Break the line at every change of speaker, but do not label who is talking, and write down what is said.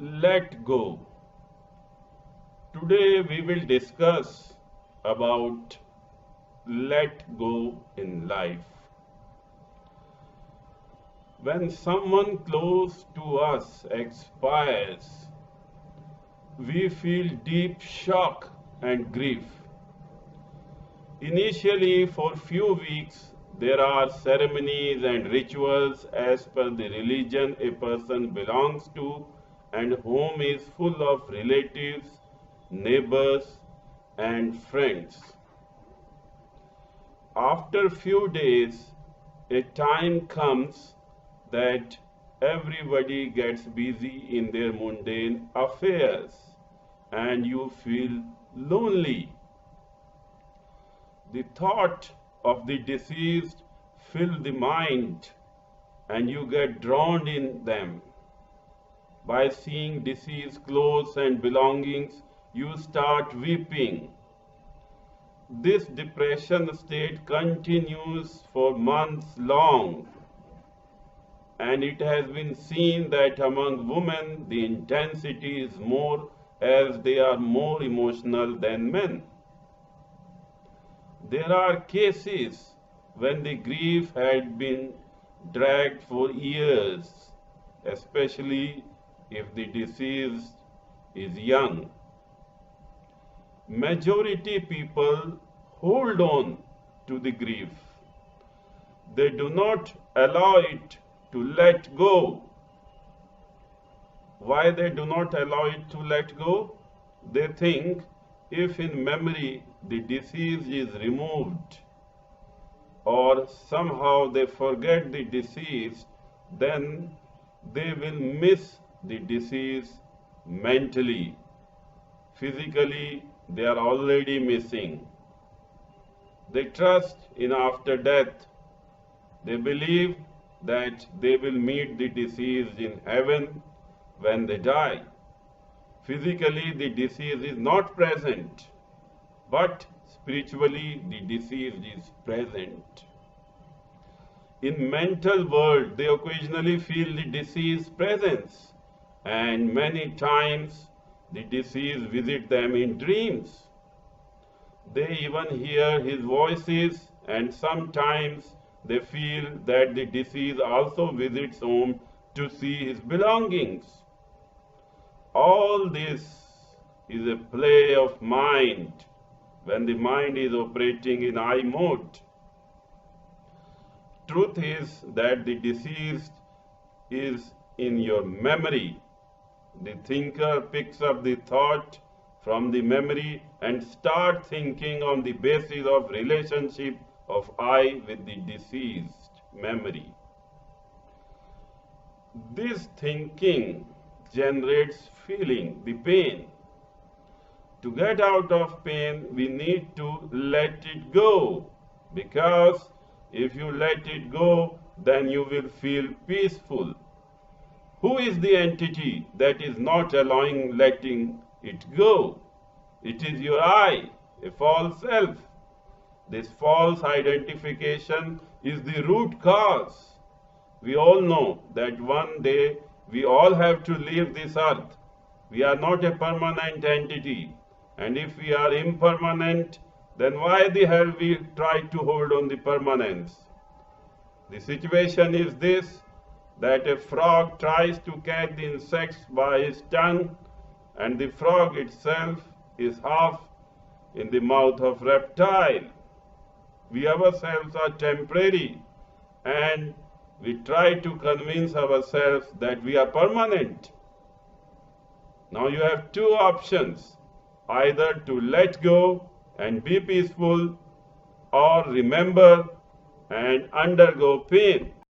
Let go. Today we will discuss about let go in life. When someone close to us expires, we feel deep shock and grief. Initially, for few weeks, there are ceremonies and rituals as per the religion a person belongs to, and home is full of relatives, neighbors, and friends. After few days, a time comes that everybody gets busy in their mundane affairs and you feel lonely. The thought of the deceased fill the mind and you get drowned in them. By seeing deceased clothes and belongings, you start weeping. This depression state continues for months long, and it has been seen that among women the intensity is more as they are more emotional than men. There are cases when the grief had been dragged for years, especially if the deceased is young. Majority people hold on to the grief. They do not allow it to let go. Why they do not allow it to let go? They think if in memory the deceased is removed or somehow they forget the deceased, then they will miss the deceased mentally. Physically, they are already missing. They trust in after death. They believe that they will meet the deceased in heaven when they die. Physically, the deceased is not present, but spiritually, the deceased is present. In mental world, they occasionally feel the deceased presence, and many times the deceased visit them in dreams. They even hear his voices, and sometimes they feel that the deceased also visits home to see his belongings. All this is a play of mind when the mind is operating in I mode. Truth is that the deceased is in your memory. The thinker picks up the thought from the memory and start thinking on the basis of relationship of I with the deceased memory. This thinking generates feeling, the pain. To get out of pain, we need to let it go, because if you let it go, then you will feel peaceful. Who is the entity that is not allowing letting it go? It is your I, a false self. This false identification is the root cause. We all know that one day we all have to leave this earth. We are not a permanent entity. And if we are impermanent, then why the hell we try to hold on the permanence? The situation is this, that a frog tries to catch the insects by his tongue, and the frog itself is half in the mouth of reptile. We ourselves are temporary, and we try to convince ourselves that we are permanent. Now you have two options, either to let go and be peaceful, or remember and undergo pain.